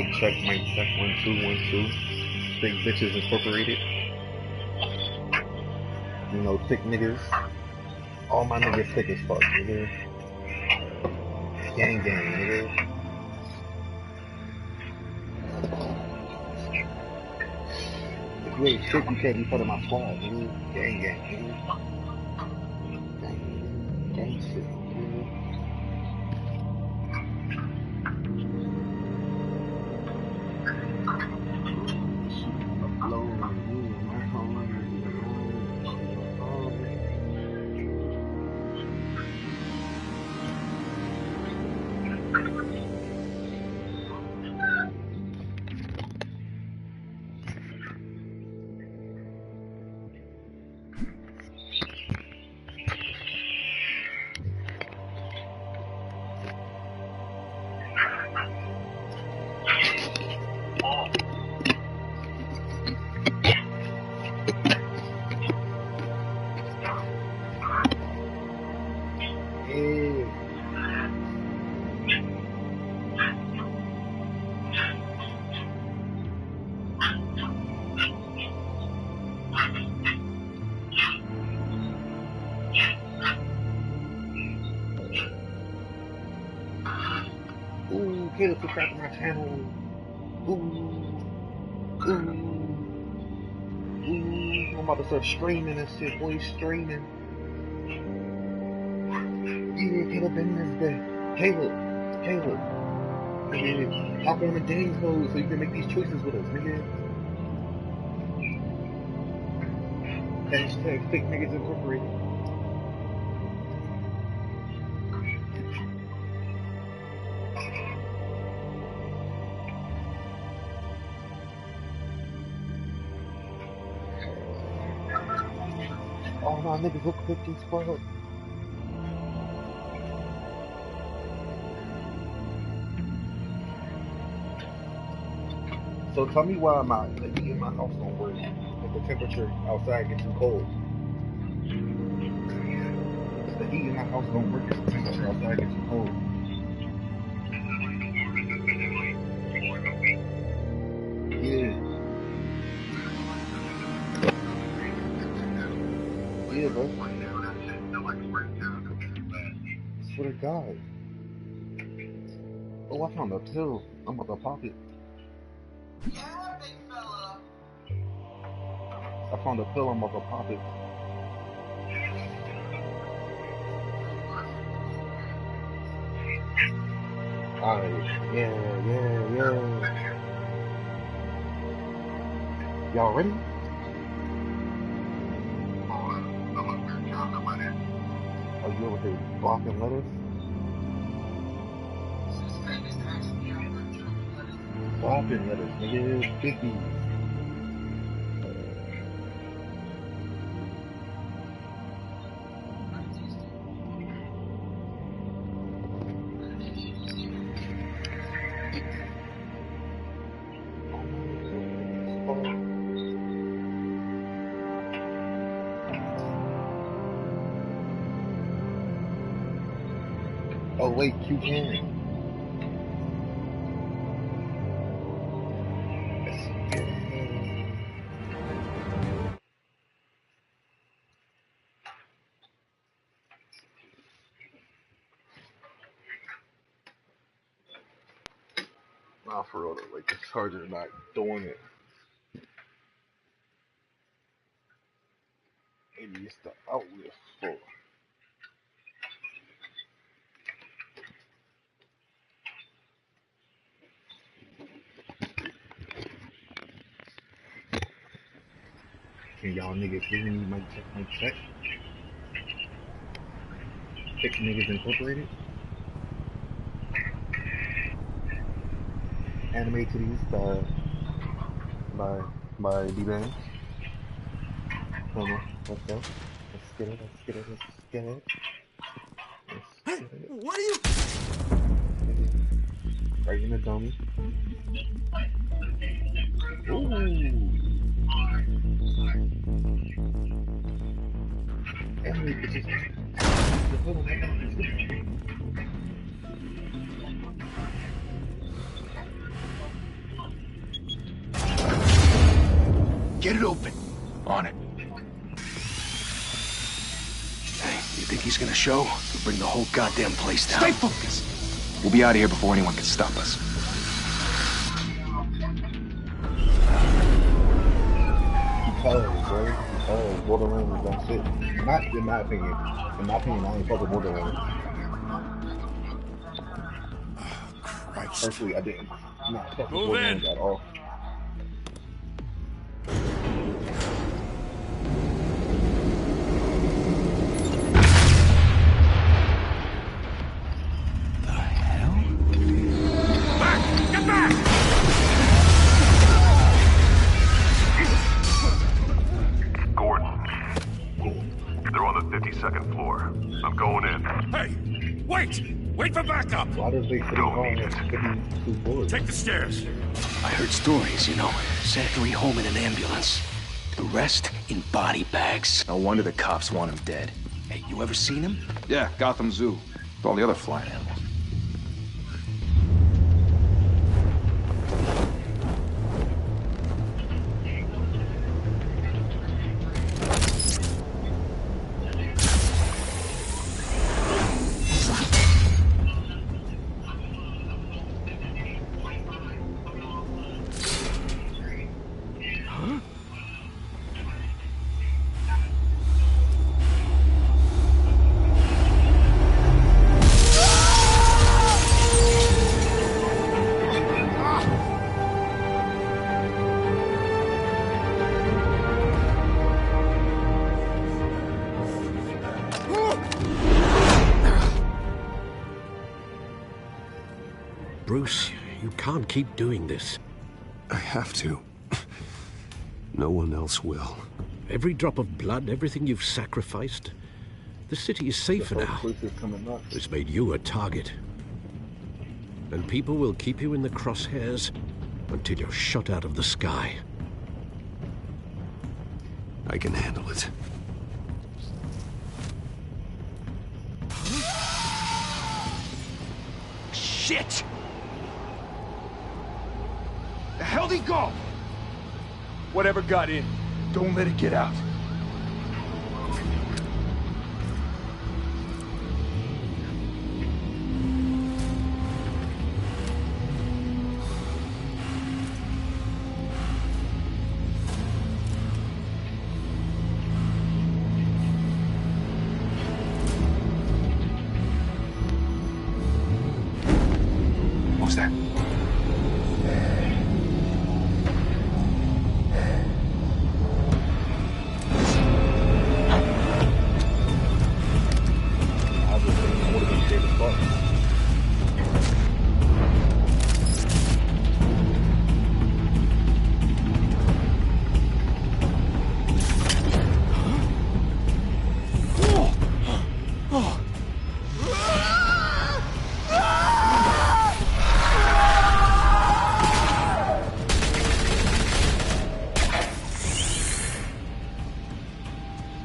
mic check, 1 2 1 2. Big bitches incorporated. You know, thick niggas. All my niggas thick as fuck, nigga. Gang gang, nigga. If you ain't thick, you can't be part of my squad, nigga. Gang gang, nigga. Gang shit, nigga. Caleb, subscribe to my channel. I'm about to start streaming and shit, boy, streaming. Yeah, Caleb in this day. Caleb. Nigga, hop on the games mode so you can make these choices with us, nigga. Hashtag fake niggas incorporated. Oh my niggas look quick as fuck. So tell me why the heat in my house don't work if the temperature outside gets too cold. If the heat in my house don't work if the temperature outside gets too cold. Yeah. Yeah, bro. I swear to God. Oh, I found a pill. I'm about to pop it. Yeah, big fella. I found a pill. I'm about to pop it. Alright. Yeah. Y'all ready? Are you over here blocking letters? Blocking letters, nigga. Biggies. Oh wait, you can. Nah, for real though, like the charger not doing it. Maybe it's the outlet full. Can y'all niggas hear me? Mic check. Fix niggas incorporated. Anime titties by D-Bang. Come on, let's go. Let's get it. Hey, what are you? Right in the dummy. Ooh. Anime bitches. Get it open. On it. Hey, you think he's gonna show? We'll bring the whole goddamn place down. Stay focused! We'll be out of here before anyone can stop us. Telltale, bro. Telltale, Borderlands, that's it. Not in my opinion. In my opinion, I only fuck with Borderlands. Christ. Personally, I didn't. Not fuck with Borderlands at all. Wait for backup! Why does they say Take the stairs. I heard stories, you know. Sent 3 home in an ambulance. The rest in body bags. No wonder the cops want him dead. Hey, you ever seen him? Yeah, Gotham Zoo. With all the other flying animals. Bruce, you can't keep doing this. I have to. No one else will. Every drop of blood, everything you've sacrificed. The city is safer now. It's made you a target. And people will keep you in the crosshairs until you're shot out of the sky. I can handle it. Shit! The hell'd he go? Whatever got in, don't let it get out. What was that?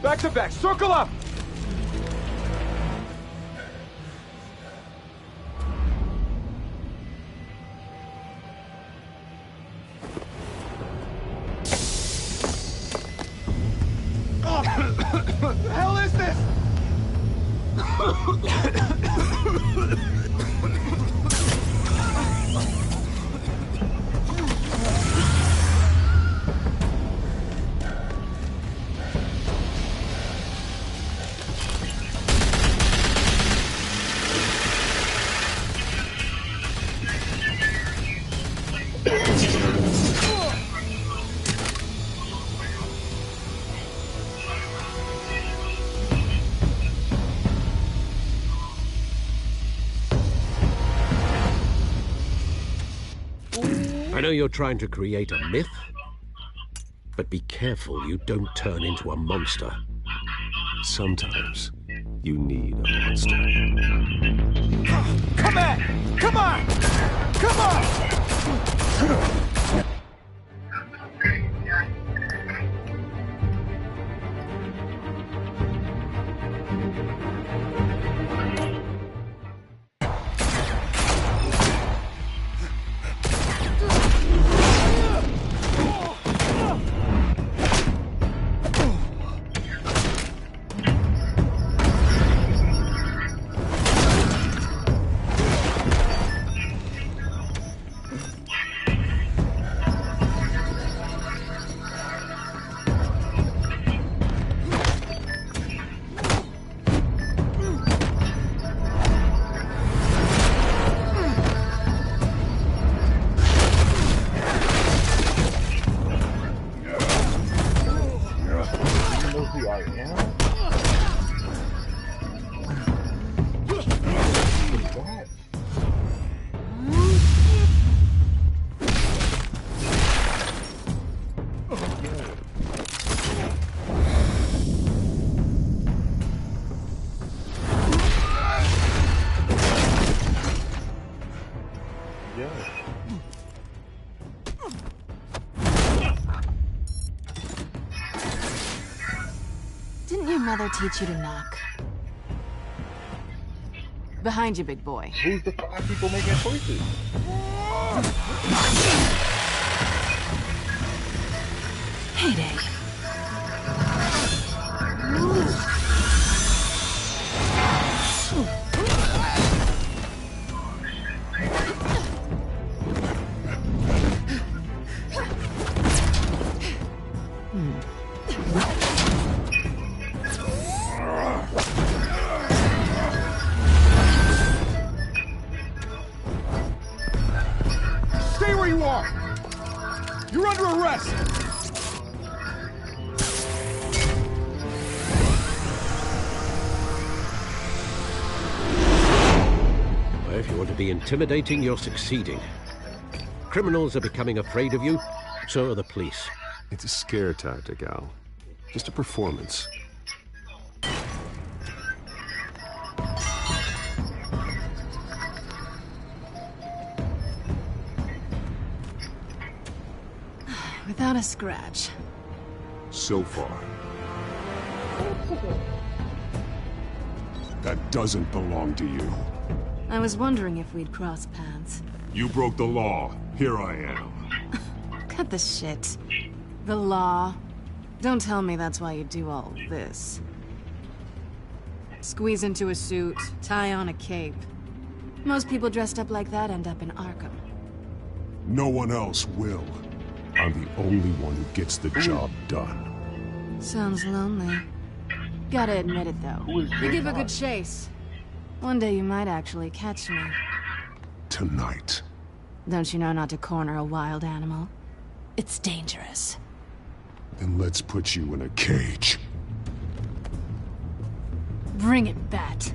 Back to back, circle up! What the hell is this? I know you're trying to create a myth, but be careful you don't turn into a monster. Sometimes you need a monster. Come on! Come on! Come on! knows who I am? What? Didn't your mother teach you to knock? Behind you, big boy. Who's the 5 people making choices? Heyday. Stay where you are! You're under arrest! Well, if you want to be intimidating, you're succeeding. Criminals are becoming afraid of you, so are the police. It's a scare tactic, Al. Just a performance. Without a scratch. So far. That doesn't belong to you. I was wondering if we'd cross paths. You broke the law. Here I am. Cut the shit. The law. Don't tell me that's why you do all this. Squeeze into a suit, tie on a cape. Most people dressed up like that end up in Arkham. No one else will. I'm the only one who gets the job done. Sounds lonely. Gotta admit it, though. You give a good chase. One day you might actually catch me. Tonight. Don't you know not to corner a wild animal? It's dangerous. Then let's put you in a cage. Bring it, Bat.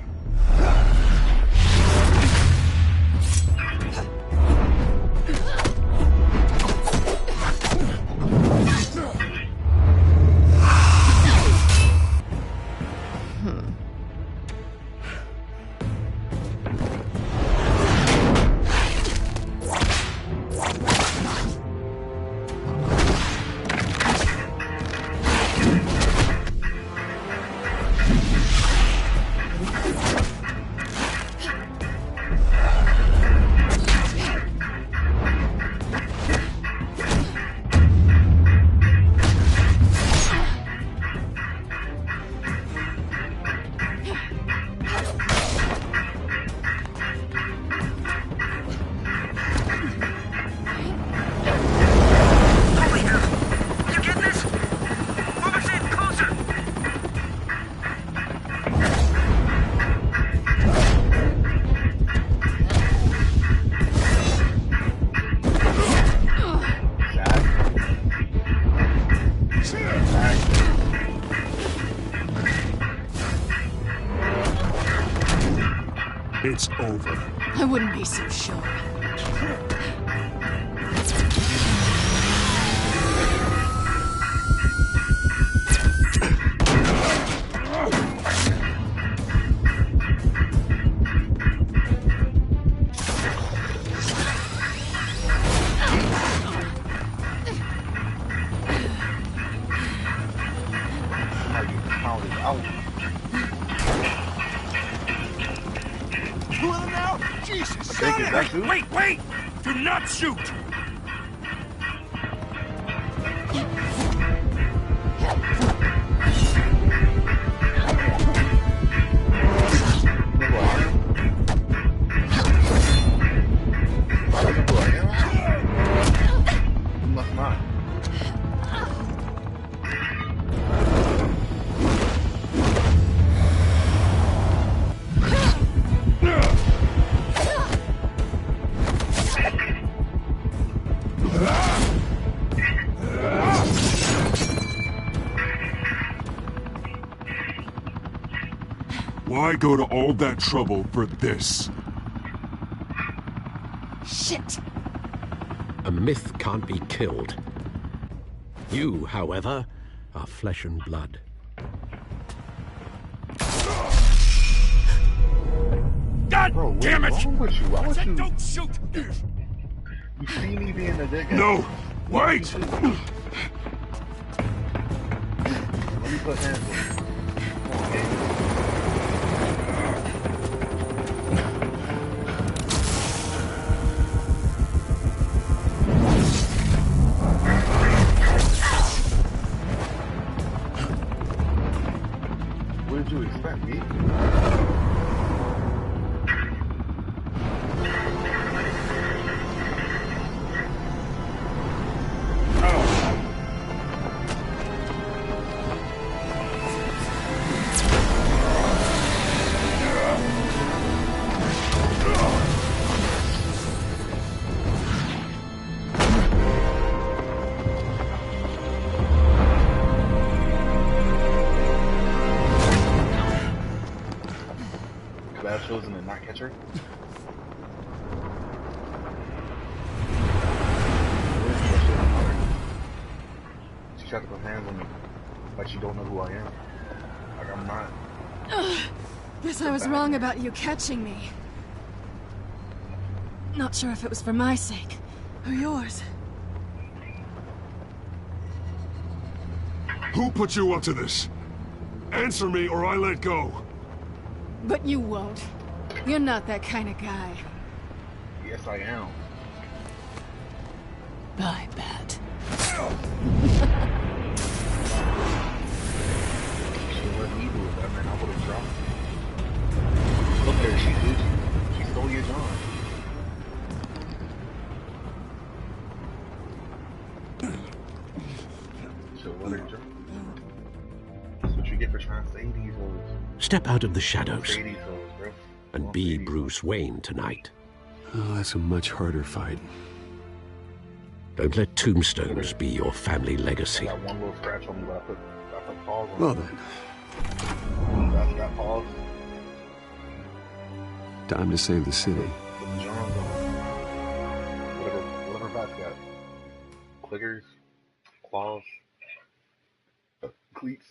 It's over. I wouldn't be so sure. Wait! Do not shoot! Why go to all that trouble for this? Shit! A myth can't be killed. You, however, are flesh and blood. God Bro, damn it! what's wrong with you? Why would you? Don't shoot! You see me being a dead guy? No! Wait! Let me put hands on you. Come on, man. What did you expect, me? Bad chosen and not catch her. She tried to put hands on me, like she don't know who I am. Like I'm not. Guess I was wrong about you catching me. Not sure if it was for my sake or yours. Who put you up to this? Answer me or I let go. But you won't. You're not that kind of guy. Yes, I am. I bet. She let me do it, that man. I would have dropped. Look at her, she did. She stole your John. So let her drop. That's what you get for trying to save these hoes. Step out of the shadows Save these hoes, bro. and be Bruce Wayne tonight. Oh, that's a much harder fight. Don't let tombstones be your family legacy. I got one little scratch on me, but I put paws on Well it. then, I got paws. time to save the city. Put the Johns on. Whatever Bat's got. Clickers, claws, cleats,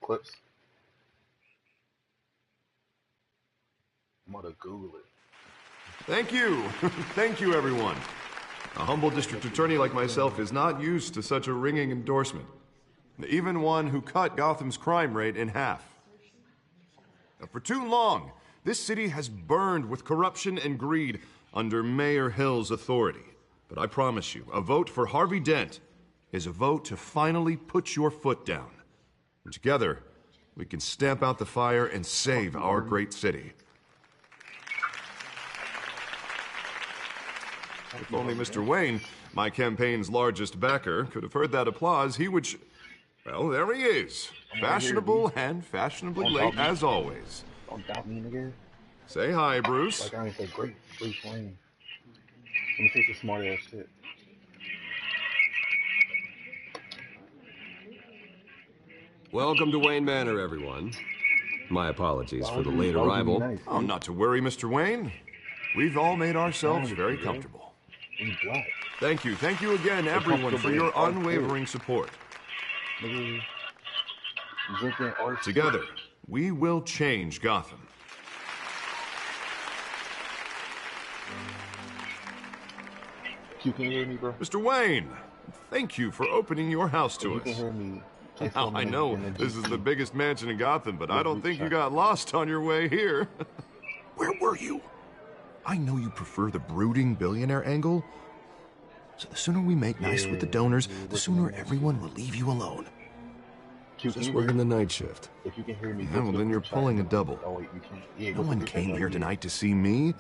clips. I'm gonna Google it. Thank you. Thank you, everyone. A humble district attorney like myself is not used to such a ringing endorsement. Even one who cut Gotham's crime rate in half. Now, for too long, this city has burned with corruption and greed under Mayor Hill's authority. But I promise you, a vote for Harvey Dent is a vote to finally put your foot down. And together, we can stamp out the fire and save our great city. If only Mr. Wayne, my campaign's largest backer, could have heard that applause, he would... Well, there he is. Fashionable and fashionably late, as always. Don't doubt me, nigga. Say hi, Bruce. Like I ain't say great Bruce Wayne. Let me say some smart ass shit. Welcome to Wayne Manor, everyone. My apologies for the late Why would you be arrival. nice, Oh, dude? not to worry, Mr. Wayne. We've all made ourselves very comfortable. We black. Thank you again, everyone, for your unwavering support. Nigga, drinking art. Together, we will change Gotham. You can hear me, bro? Mr. Wayne, thank you for opening your house to You can us. hear me. Now, I know this is the biggest mansion in Gotham, but I don't think you got lost on your way here. Where were you? I know you prefer the brooding billionaire angle. So the sooner we make nice with the donors, the sooner everyone will leave you alone. Just working the night shift. If you can hear me. Yeah, well, then you're pulling a double. Oh, wait, you can't. Yeah, No one came here tonight to see me.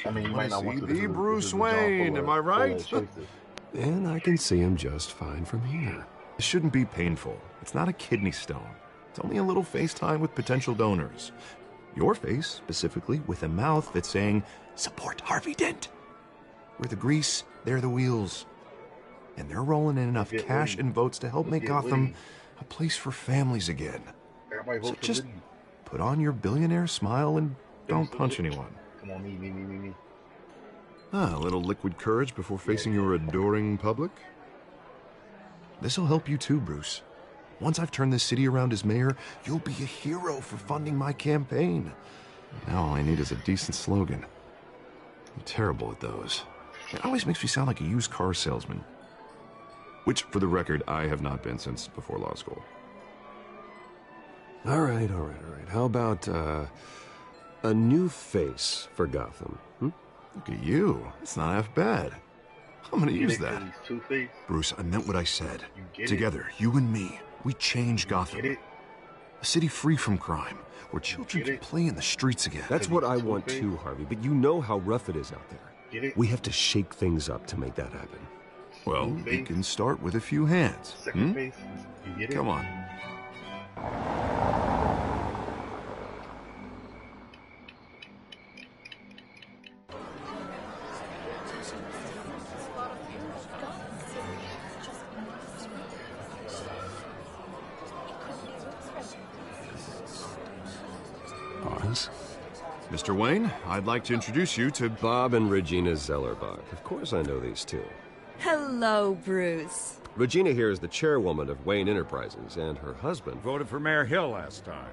I mean, you might not want to. See the Bruce Wayne, am I right? And I can see him just fine from here. It shouldn't be painful. It's not a kidney stone. It's only a little FaceTime with potential donors. Your face, specifically, with a mouth that's saying, support Harvey Dent. We're the grease, they're the wheels. And they're rolling in enough cash and votes to help make Gotham a place for families again. So just Put on your billionaire smile and don't punch anyone. Come on, me. A little liquid courage before facing your adoring public. This'll help you too, Bruce. Once I've turned this city around as mayor, you'll be a hero for funding my campaign. Now all I need is a decent slogan. I'm terrible at those. It always makes me sound like a used car salesman. Which, for the record, I have not been since before law school. All right. How about, a new face for Gotham, Look at you. It's not half bad. I'm gonna use that. Two-Face. Bruce, I meant what I said. You Together, you and me, we change Gotham. Get it? A city free from crime, where children can play in the streets again. That's what I want too, Harvey, but you know how rough it is out there. Get it? We have to shake things up to make that happen. Well, we can start with a few hands. Second face. You get it? Come on. Boss? Mr. Wayne, I'd like to introduce you to Bob and Regina Zellerbach. Of course I know these two. Hello, Bruce. Regina here is the chairwoman of Wayne Enterprises, and her husband... Voted for Mayor Hill last time.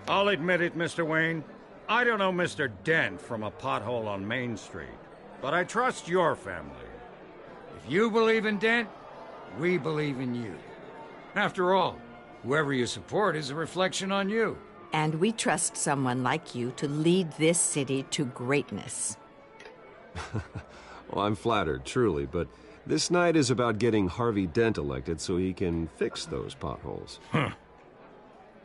I'll admit it, Mr. Wayne. I don't know Mr. Dent from a pothole on Main Street, but I trust your family. If you believe in Dent, we believe in you. After all, whoever you support is a reflection on you. And we trust someone like you to lead this city to greatness. Well, I'm flattered, truly, but this night is about getting Harvey Dent elected so he can fix those potholes.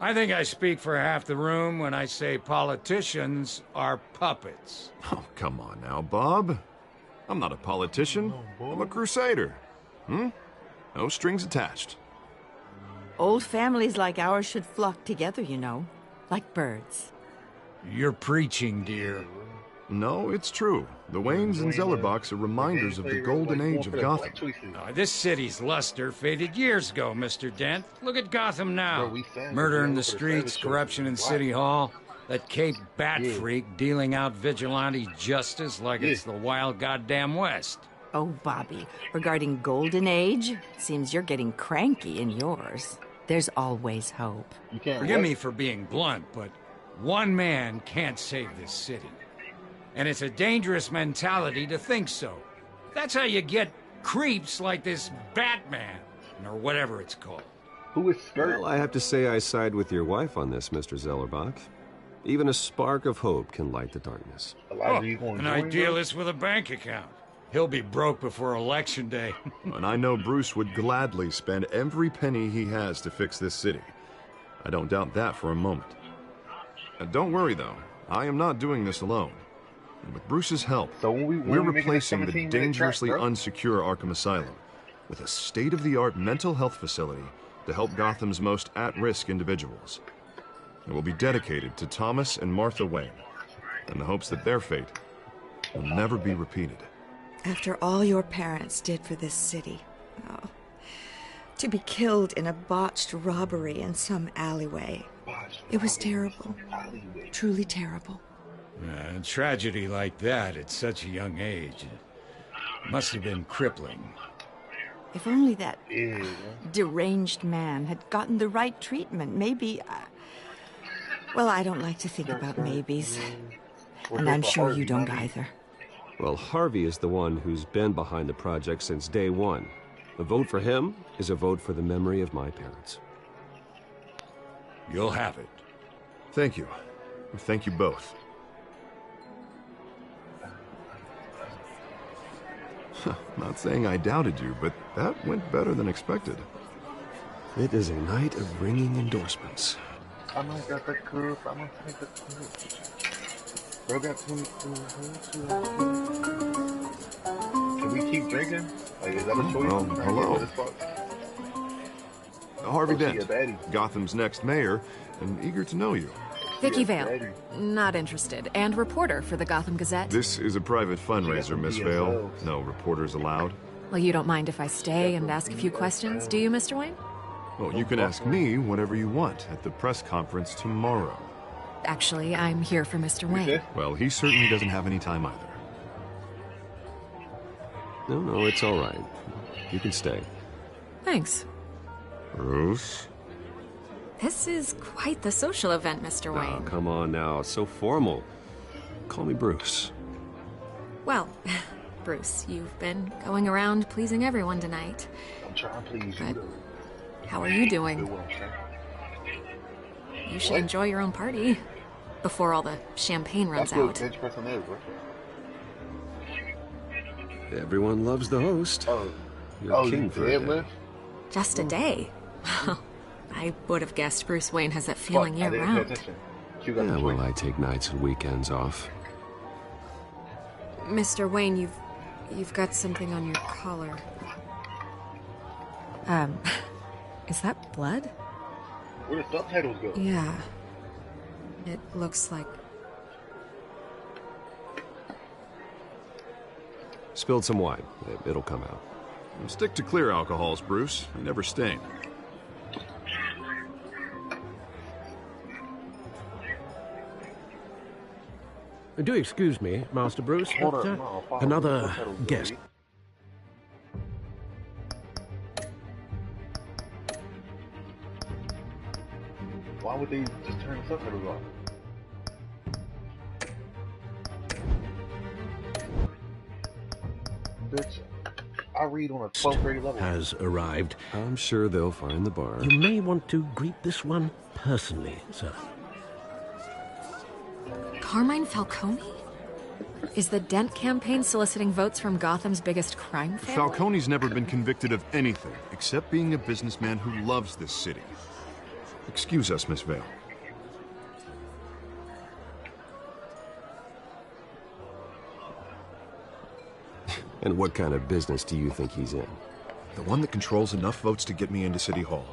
I think I speak for half the room when I say politicians are puppets. Oh, come on now, Bob. I'm not a politician. I'm a crusader. No strings attached. Old families like ours should flock together, you know, like birds. You're preaching, dear. No, it's true. The Waynes and Zellerbachs are reminders of the golden age of Gotham. This city's luster faded years ago, Mr. Dent. Look at Gotham now. Murder in the streets, corruption in City Hall, that Cape Bat freak dealing out vigilante justice like it's the wild goddamn West. Oh, Bobby, regarding Golden Age, seems you're getting cranky in yours. There's always hope. Forgive me for being blunt, but one man can't save this city. And it's a dangerous mentality to think so. That's how you get creeps like this Batman, or whatever it's called. Who is Skirt? Well, I have to say I side with your wife on this, Mr. Zellerbach. Even a spark of hope can light the darkness. An idealist with a bank account. He'll be broke before Election Day. And I know Bruce would gladly spend every penny he has to fix this city. I don't doubt that for a moment. Don't worry, though. I am not doing this alone. And with Bruce's help, we're replacing the dangerously unsecure Arkham Asylum with a state-of-the-art mental health facility to help Gotham's most at-risk individuals. It will be dedicated to Thomas and Martha Wayne, in the hopes that their fate will never be repeated. After all your parents did for this city, to be killed in a botched robbery in some alleyway, it was terrible, truly terrible. A tragedy like that at such a young age must have been crippling. If only that deranged man had gotten the right treatment, maybe... well, I don't like to think about maybes. And I'm sure you don't either. Well, Harvey is the one who's been behind the project since day one. A vote for him is a vote for the memory of my parents. You'll have it. Thank you. Thank you both. Not saying I doubted you, but that went better than expected. It is a night of ringing endorsements. I might got the curve. I might take the curve. Bro got 22. Can we keep drinking? Like, is that a choice? Well, hello. Harvey Dent, Gotham's next mayor, and eager to know you. Vicky Vale, not interested, and reporter for the Gotham Gazette. This is a private fundraiser, Miss Vale. No reporters allowed. Well, you don't mind if I stay and ask a few questions, do you, Mr. Wayne? Well, you can ask me whatever you want at the press conference tomorrow. Actually, I'm here for Mr. Wayne. Well, he certainly doesn't have any time either. No, it's all right. You can stay. Thanks. Bruce? This is quite the social event, Mr. Wayne. Oh, come on now. So formal. Call me Bruce. Well, Bruce, you've been going around pleasing everyone tonight. I'm trying to please you. How are you doing? You should enjoy your own party before all the champagne runs out. Everyone loves the host. You're king for a day. Just a day? I would have guessed Bruce Wayne has that feeling year-round. Yeah, well, I take nights and weekends off. Mr. Wayne, you've got something on your collar. Is that blood? Where the subtitles go? Yeah. It looks like... Spilled some wine. It'll come out. Stick to clear alcohols, Bruce. They never stain. Do excuse me, Master Bruce, but another guest. Why would they just turn the subtitles off? Bitch, I read on a 12th grade level. Has arrived. I'm sure they'll find the bar. You may want to greet this one personally, sir. Carmine Falcone? Is the Dent campaign soliciting votes from Gotham's biggest crime family? Falcone's never been convicted of anything except being a businessman who loves this city. Excuse us, Miss Vale. And what kind of business do you think he's in? The one that controls enough votes to get me into City Hall.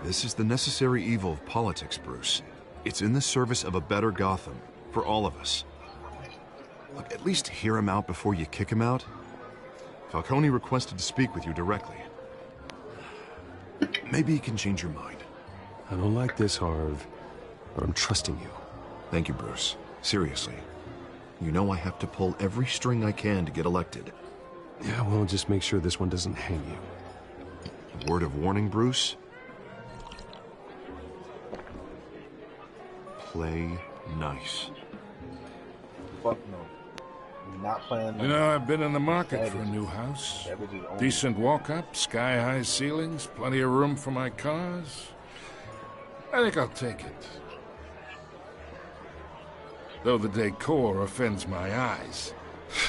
This is the necessary evil of politics, Bruce. It's in the service of a better Gotham, for all of us. Look, at least hear him out before you kick him out. Falcone requested to speak with you directly. Maybe he can change your mind. I don't like this, Harv, but I'm trusting you. Thank you, Bruce. Seriously. You know I have to pull every string I can to get elected. Yeah, well, just make sure this one doesn't hang you. Word of warning, Bruce? Play nice. Fuck no. You're not playing. You know, I've been in the market for a new house. Decent walk-up, sky-high ceilings, plenty of room for my cars. I think I'll take it. Though the decor offends my eyes.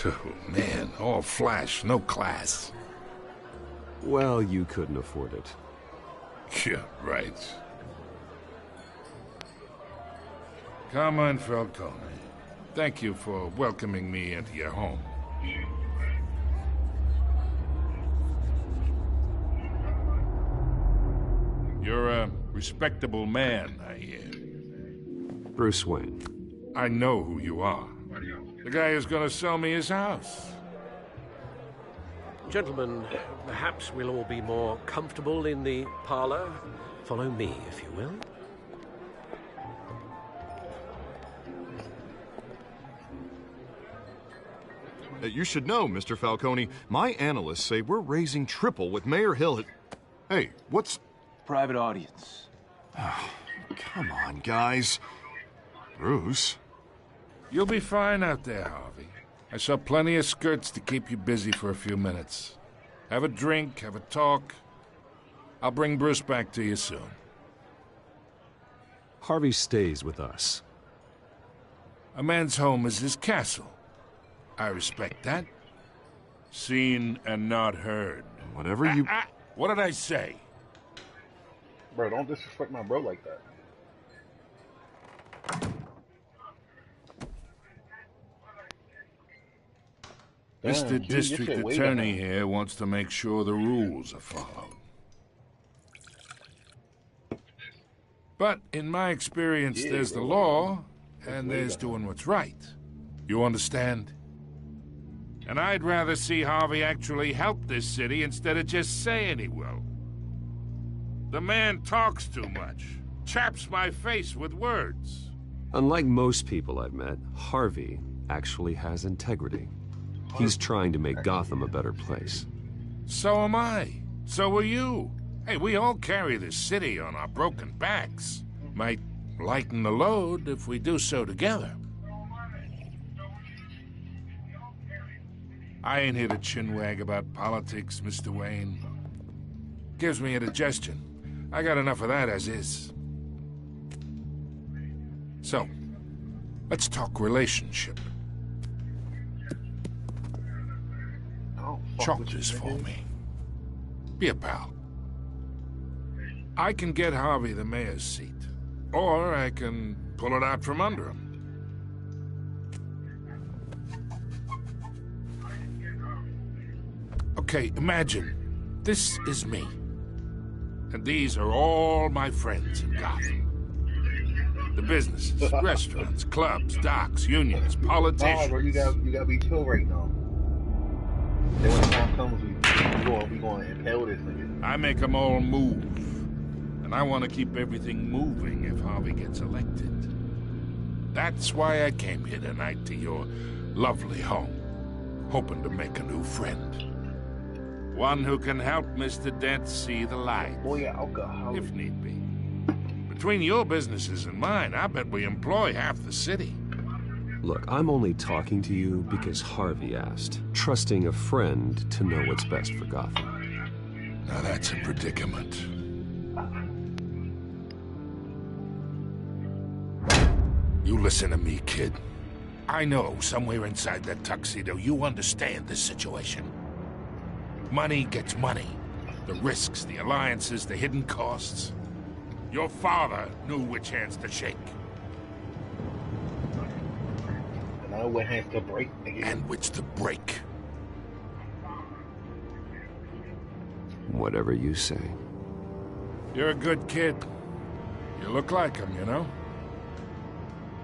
Oh, man, all flash, no class. Well, you couldn't afford it. Yeah, right. Carmine Falcone, thank you for welcoming me into your home. You're a respectable man, I hear. Bruce Wayne. I know who you are. The guy who's gonna sell me his house. Gentlemen, perhaps we'll all be more comfortable in the parlor. Follow me, if you will. You should know, Mr. Falcone, my analysts say we're raising triple with Mayor Hill. Hey, what's... Private audience. Oh, come on, guys. Bruce? You'll be fine out there, Harvey. I saw plenty of skirts to keep you busy for a few minutes. Have a drink, have a talk. I'll bring Bruce back to you soon. Harvey stays with us. A man's home is his castle. I respect that. Seen and not heard. Whatever you... What did I say? Bro, don't disrespect my bro like that. Mr. District Attorney here wants to make sure the rules are followed. But in my experience, there's the law, and there's doing what's right. You understand? And I'd rather see Harvey actually help this city instead of just saying he will. The man talks too much. Chaps my face with words. Unlike most people I've met, Harvey actually has integrity. He's trying to make Gotham a better place. So am I. So are you. Hey, we all carry this city on our broken backs. Might lighten the load if we do so together. I ain't here to chinwag about politics, Mr. Wayne. Gives me indigestion. I got enough of that as is. So, let's talk relationship. Chalk this for me. Be a pal. I can get Harvey the mayor's seat, or I can pull it out from under him. Okay, imagine this is me, and these are all my friends in Gotham. The businesses, restaurants, clubs, docks, unions, politicians. Nah, bro, you gotta be chill right now. Then when the time comes, we going to impale this nigga. I make them all move. And I want to keep everything moving if Harvey gets elected. That's why I came here tonight to your lovely home, hoping to make a new friend. One who can help Mr. Dent see the light, if need be. Between your businesses and mine, I bet we employ half the city. Look, I'm only talking to you because Harvey asked, trusting a friend to know what's best for Gotham. Now that's a predicament. You listen to me, kid. I know somewhere inside that tuxedo you understand this situation. Money gets money. The risks, the alliances, the hidden costs. Your father knew which hands to shake. And I know what hands to break, nigga. And which to break. Whatever you say. You're a good kid. You look like him, you know?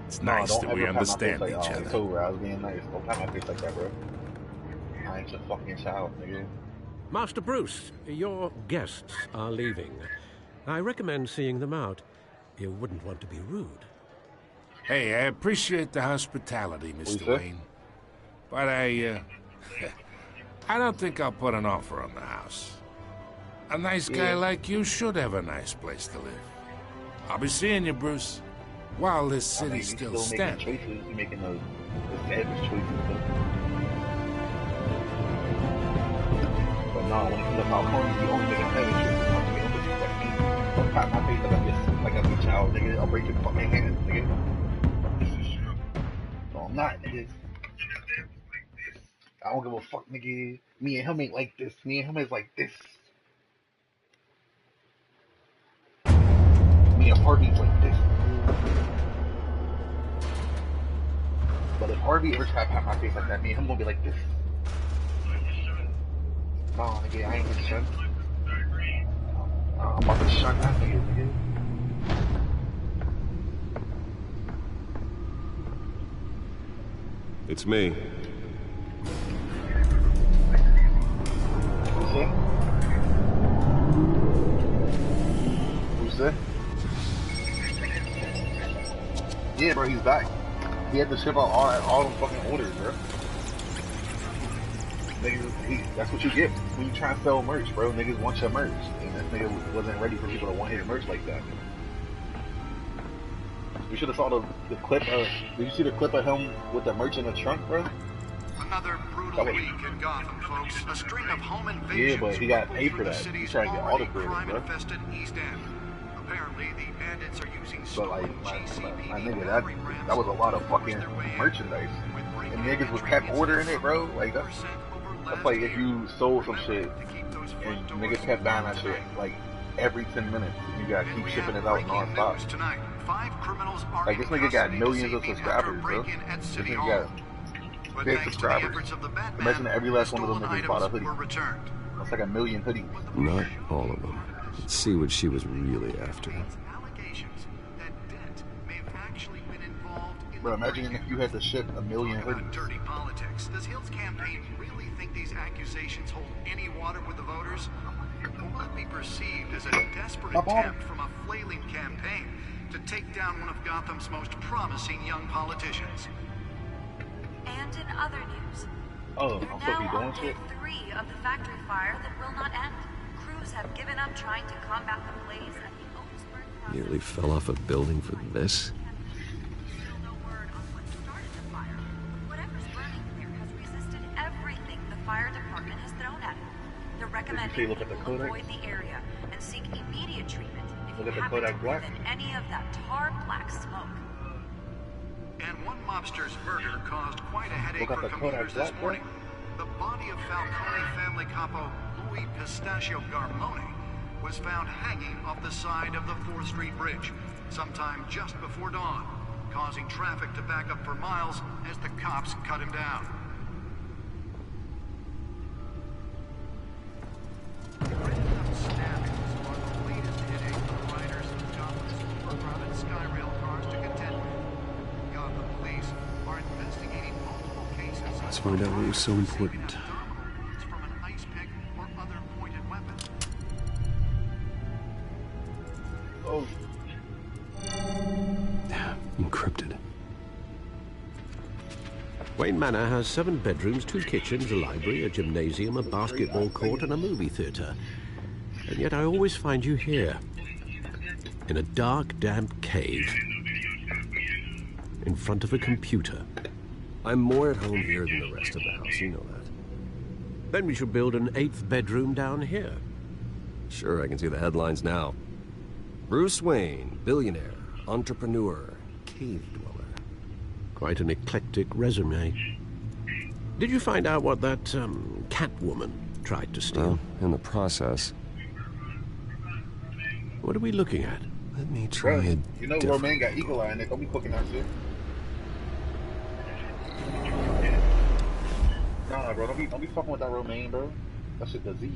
It's nice that we understand each other. It's over, I was being nice. Don't pat my face like that, bro. I ain't your fucking child, nigga. Master Bruce, your guests are leaving. I recommend seeing them out. You wouldn't want to be rude. Hey, I appreciate the hospitality, Mr. Wayne. But I don't think I'll put an offer on the house. A nice guy like you should have a nice place to live. I'll be seeing you, Bruce. While this city's still standing. You're making the savage choices, though. But no, when it comes to Falcone, you only make a savage choices. Don't pat my face like I'm your child, nigga. I'll break your fucking hands, nigga. No, I'm not, nigga. I don't give a fuck, nigga. Me and him ain't like this. Me and him is like this. Me and Harvey's like this. But if Harvey ever try to pat my face like that, me and him gonna be like this. Nah, nigga, I ain't his son. I'm about to shut that nigga. It's me. Who's that? Who's that? Yeah, bro, he's back. He had to ship out all them fucking orders, bro. Niggas, that's what you get when you try and sell merch, bro. Niggas want your merch. And this nigga wasn't ready for people to want his merch like that. You should have saw the clip of... Did you see the clip of him with the merch in the trunk, bro? Another brutal week in Gotham, folks. A string of home invasions. Yeah, but he got paid for that. He's trying to get all the credit, bro. East End. Apparently, the bandits are using but like, my nigga, that was a lot of fucking merchandise. And niggas was kept ordering it, bro. Like, that's like if you sold some shit and niggas kept buying that shit, like, every 10 minutes. You gotta keep shipping it out non-stop. Like, this nigga got millions of subscribers, bro. This nigga got big subscribers. Imagine every last one of them niggas bought a hoodie. That's like 1 million hoodies. Not all of them. Let's see what she was really after. Bro, imagine if you had to ship 1 million hoodies. Dirty politics. Does Hill's campaign really think these accusations hold any water with the voters? Or will it be perceived as a desperate attempt from a flailing campaign to take down one of Gotham's most promising young politicians. And in other news, oh, we're I'm supposed to now be doing on day shit? 3 of the factory fire that will not end. Crews have given up trying to combat the blaze at the Owensburg process. Nearly fell off a building for this. Still no word on what started the fire. Whatever's burning there has resisted everything the fire department has thrown at it. They're recommending look at the people Kodak? avoid the area and seek immediate treatment if Look you at the happen to Kodak Black? breathe in any of that tar black smoke. And one mobster's murder caused quite a headache Look at for the commuters Kodak this Black, morning. The body of Falcone family capo Louis Pistachio Garmone was found hanging off the side of the 4th Street Bridge sometime just before dawn, causing traffic to back up for miles as the cops cut him down. Random stabbings are the latest headache for riders of Gotham's overcrowded Skyrail cars to contend with. Gotham police are investigating multiple cases. Let's find out what was so important. From an ice pick or other pointed weapon. Oh. Encrypted. Wayne Manor has 7 bedrooms, 2 kitchens, a library, a gymnasium, a basketball court, and a movie theatre. And yet I always find you here, in a dark, damp cave, in front of a computer. I'm more at home here than the rest of the house, you know that. Then we should build an 8th bedroom down here. Sure, I can see the headlines now. Bruce Wayne, billionaire, entrepreneur, cave dweller. Quite an eclectic resume. Did you find out what that, Catwoman tried to steal? Well, in the process. What are we looking at? Let me try it. You know Romaine got eagle eye, Nick. Don't be cooking that shit. Nah, bro. Don't be fucking with that Romaine, bro. That shit disease.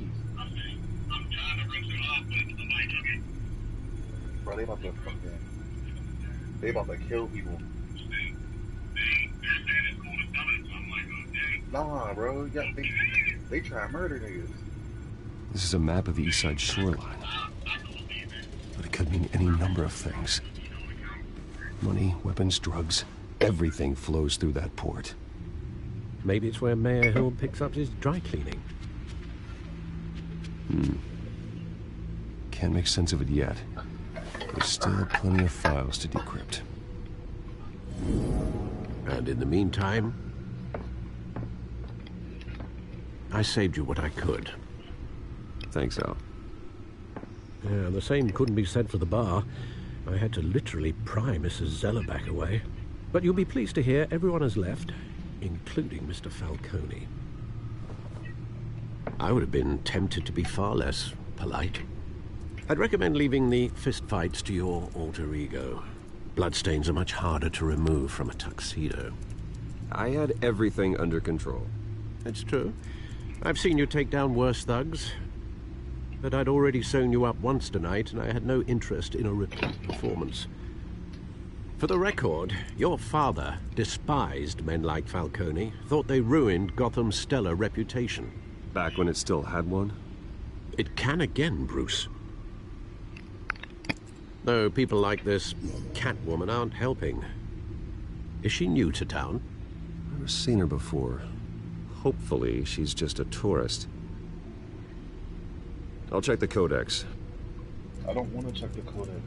Bro, they about to fucking... They about to kill people. Nah, bro. Yeah, they try to murder niggas. This is a map of the East Side shoreline. But it could mean any number of things. Money, weapons, drugs, everything flows through that port. Maybe it's where Mayor Hill picks up his dry cleaning. Can't make sense of it yet. There's still plenty of files to decrypt. And in the meantime, I saved you what I could. Thanks, Al. Yeah, the same couldn't be said for the bar. I had to literally pry Mrs. Zellerback away. But you'll be pleased to hear everyone has left, including Mr. Falcone. I would have been tempted to be far less polite. I'd recommend leaving the fistfights to your alter ego. Bloodstains are much harder to remove from a tuxedo. I had everything under control. It's true. I've seen you take down worse thugs. But I'd already sewn you up once tonight, and I had no interest in a repeat performance. For the record, your father despised men like Falcone, thought they ruined Gotham's stellar reputation. Back when it still had one? It can again, Bruce. Though people like this Catwoman aren't helping. Is she new to town? Never seen her before. Hopefully, she's just a tourist. I'll check the codex. I don't want to check the codex.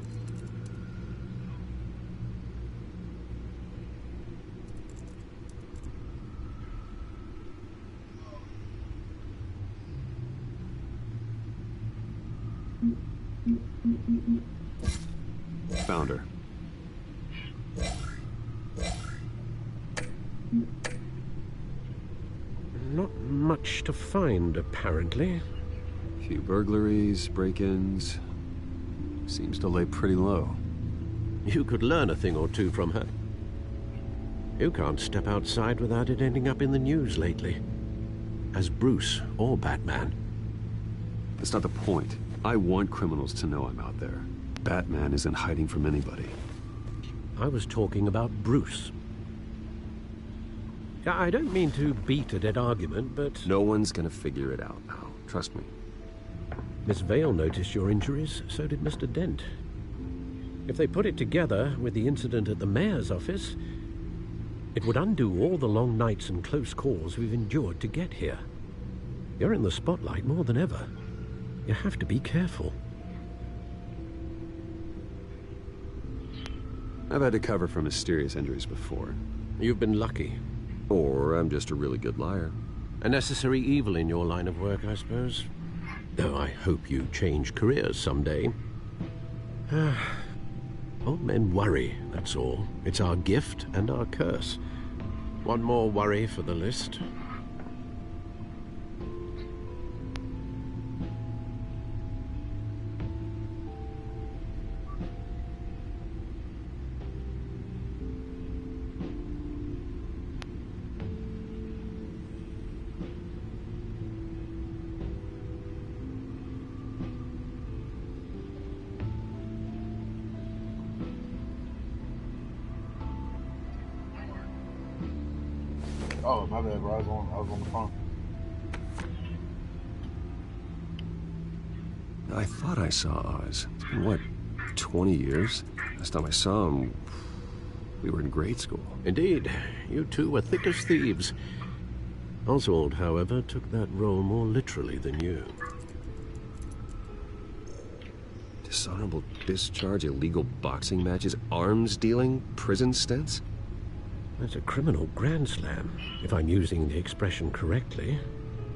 Found her. Not much to find, apparently. Few burglaries, break-ins. Seems to lay pretty low. You could learn a thing or two from her. You can't step outside without it ending up in the news lately. As Bruce or Batman. That's not the point. I want criminals to know I'm out there. Batman isn't hiding from anybody. I was talking about Bruce. I don't mean to beat a dead argument, but... No one's gonna figure it out now. Trust me. Miss Vale noticed your injuries, so did Mr. Dent. If they put it together with the incident at the mayor's office, it would undo all the long nights and close calls we've endured to get here. You're in the spotlight more than ever. You have to be careful. I've had to cover for mysterious injuries before. You've been lucky. Or I'm just a really good liar. A necessary evil in your line of work, I suppose. Though I hope you change careers someday. Old men worry, that's all. It's our gift and our curse. One more worry for the list. Oh, my bad, bro. I was on the phone. I thought I saw Oz. It's been, what, 20 years? Last time I saw him, we were in grade school. Indeed. You two were thick as thieves. Oswald, however, took that role more literally than you. Dishonorable discharge, illegal boxing matches, arms dealing, prison stints? That's a criminal grand slam, if I'm using the expression correctly.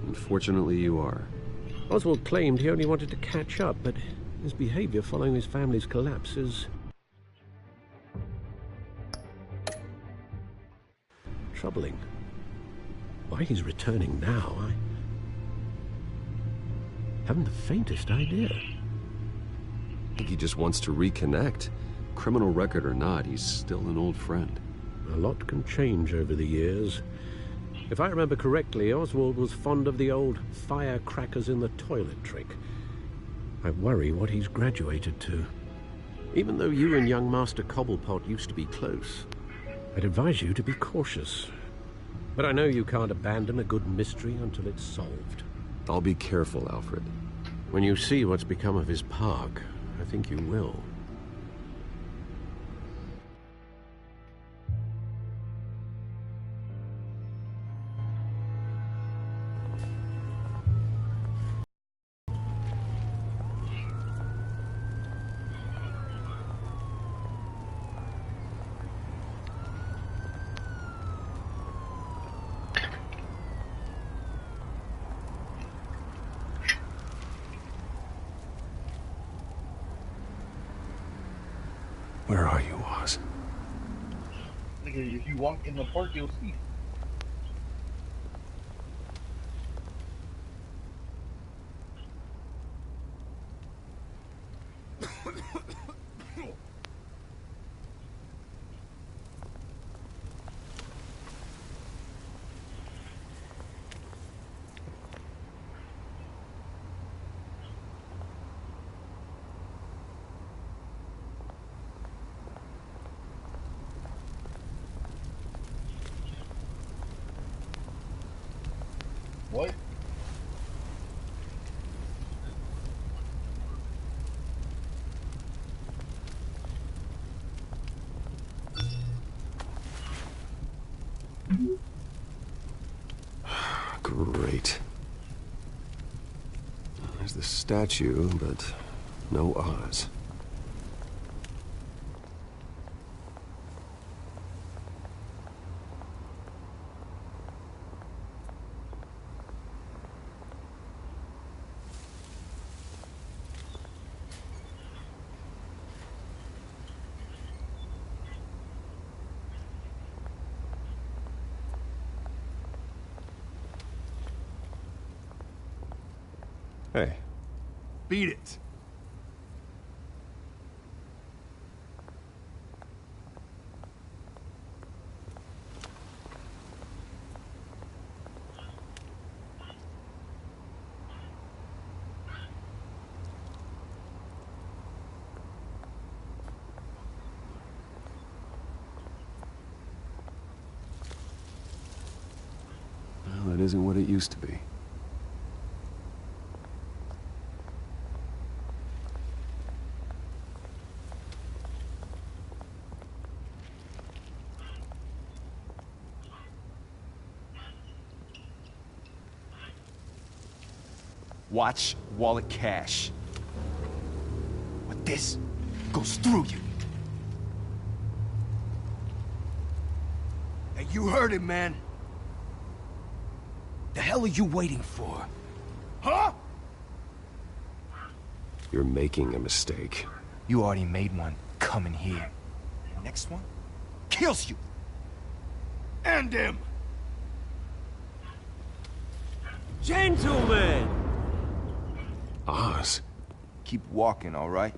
Unfortunately, you are. Oswald claimed he only wanted to catch up, but his behavior following his family's collapse is troubling. Why he's returning now, I haven't the faintest idea. I think he just wants to reconnect. Criminal record or not, he's still an old friend. A lot can change over the years. If I remember correctly, Oswald was fond of the old firecrackers in the toilet trick. I worry what he's graduated to. Even though you and young Master Cobblepot used to be close, I'd advise you to be cautious. But I know you can't abandon a good mystery until it's solved. I'll be careful, Alfred. When you see what's become of his park, I think you will. Where are you, Oz? Nigga, if you walk in the park, you'll see. What? Great. There's the statue, but no Oz. Hey. Beat it. Well, it isn't what it used to be. Watch wallet cash. But this goes through you. Hey, you heard it, man. The hell are you waiting for? Huh? You're making a mistake. You already made one coming here. Next one kills you. And him. Gentlemen! Oz. Keep walking, all right?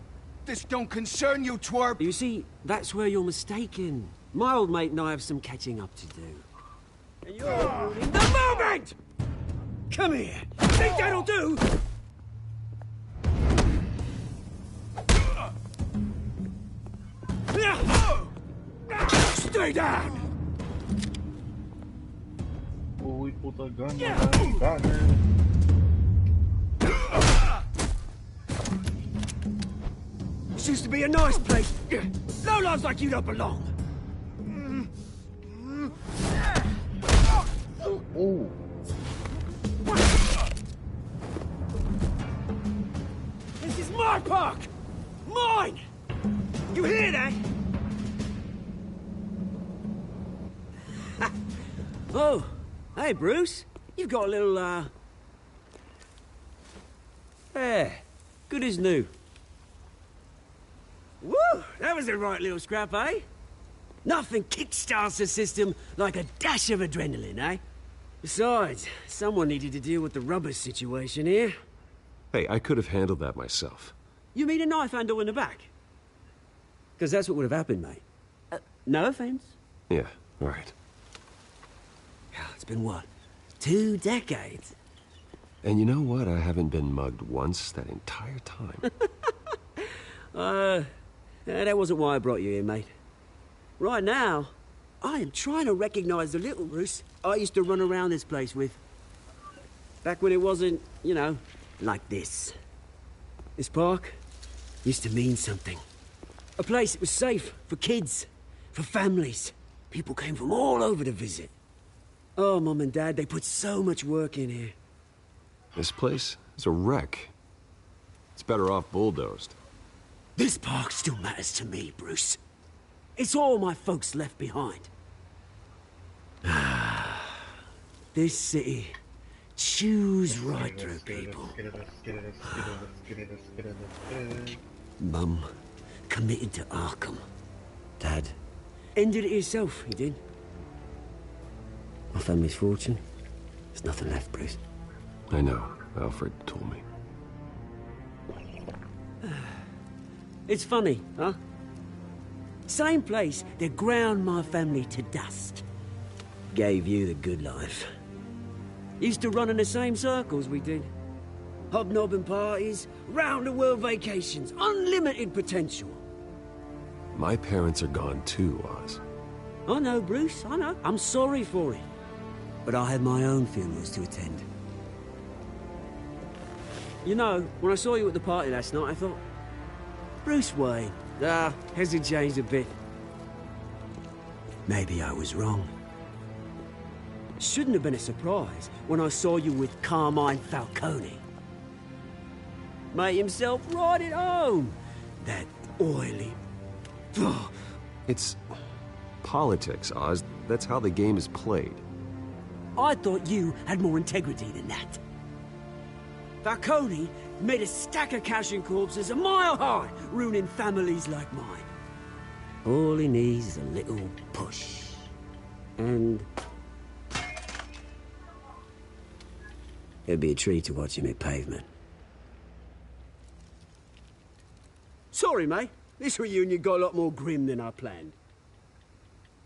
This don't concern you, twerp! You see, that's where you're mistaken. My old mate and I have some catching up to do. And you're ruining the moment! Come here! Think that'll do? Stay down! Oh, we pulled a gun. Got her. This used to be a nice place. Lowlifes like you don't belong. Oh. This is my park! Mine! You hear that? Oh, hey, Bruce. You've got a little, Yeah, good as new. Woo! That was a right little scrap, eh? Nothing kickstarts the system like a dash of adrenaline, eh? Besides, someone needed to deal with the rubber situation here. Hey, I could have handled that myself. You mean a knife handle in the back? Because that's what would have happened, mate. No offense. Yeah, all right. It's been, what, 2 decades? And you know what? I haven't been mugged once that entire time. That wasn't why I brought you here, mate. Right now, I am trying to recognize the little Bruce I used to run around this place with. Back when it wasn't, you know, like this. This park used to mean something. A place that was safe for kids, for families. People came from all over to visit. Oh, Mum and Dad, they put so much work in here. This place is a wreck. It's better off bulldozed. This park still matters to me, Bruce. It's all my folks left behind. This city chews right through people. Mum committed to Arkham. Dad ended it himself, he did. My family's fortune. There's nothing left, Bruce. I know. Alfred told me. It's funny, huh? Same place that ground my family to dust. Gave you the good life. Used to run in the same circles we did. Hobnobbing parties, round-the-world vacations, unlimited potential. My parents are gone too, Oz. I know, Bruce, I know. I'm sorry for it. But I had my own funerals to attend. You know, when I saw you at the party last night, I thought, Bruce Wayne. Hasn't changed a bit. Maybe I was wrong. Shouldn't have been a surprise when I saw you with Carmine Falcone. Made himself right at home. That oily... It's politics, Oz. That's how the game is played. I thought you had more integrity than that. Falcone made a stack of cash and corpses a mile high, ruining families like mine. All he needs is a little push. And... it'd be a treat to watch him hit pavement. Sorry, mate. This reunion got a lot more grim than I planned.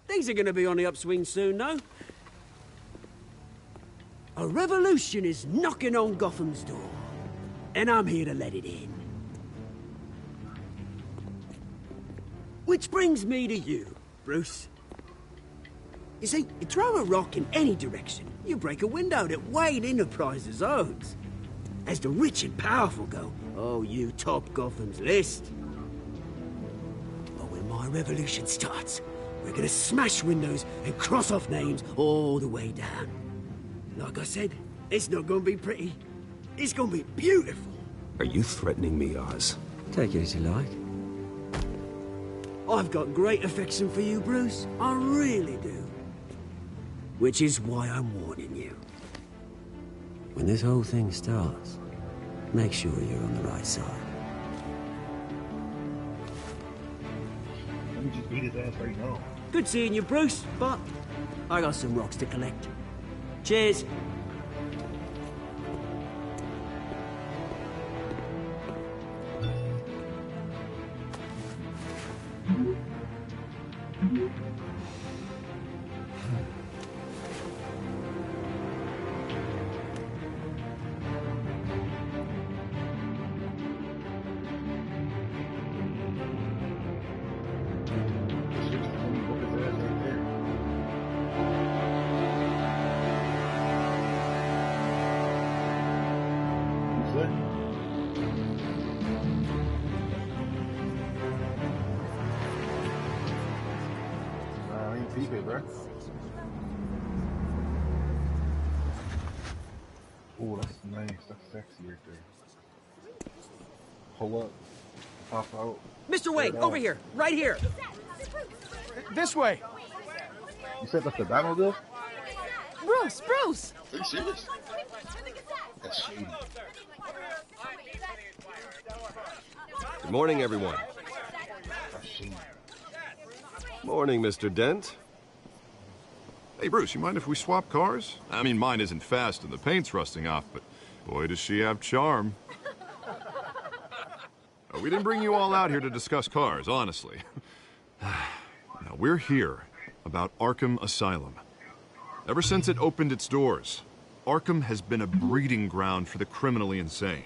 Things are gonna be on the upswing soon, though. A revolution is knocking on Gotham's door. And I'm here to let it in. Which brings me to you, Bruce. You see, you throw a rock in any direction, you break a window that Wayne Enterprises owns. As the rich and powerful go, oh, you top Gotham's list. But when my revolution starts, we're gonna smash windows and cross off names all the way down. Like I said, it's not gonna be pretty. It's gonna be beautiful. Are you threatening me, Oz? Take it as you like. I've got great affection for you, Bruce. I really do. Which is why I'm warning you. When this whole thing starts, make sure you're on the right side. Let me just beat his ass right now. Good seeing you, Bruce, but I got some rocks to collect. Cheers. Oh, that's nice. That's sexy right there. Pull up. Pop out. Mr. Wade, over here. Right here. This way. You said that's the Batmobile? Bruce! Bruce! Are you serious? That's shady. Good morning, everyone. That's shady. Morning, Mr. Dent. Hey, Bruce, you mind if we swap cars? I mean, mine isn't fast and the paint's rusting off, but boy, does she have charm. We didn't bring you all out here to discuss cars, honestly. Now, we're here about Arkham Asylum. Ever since it opened its doors, Arkham has been a breeding ground for the criminally insane.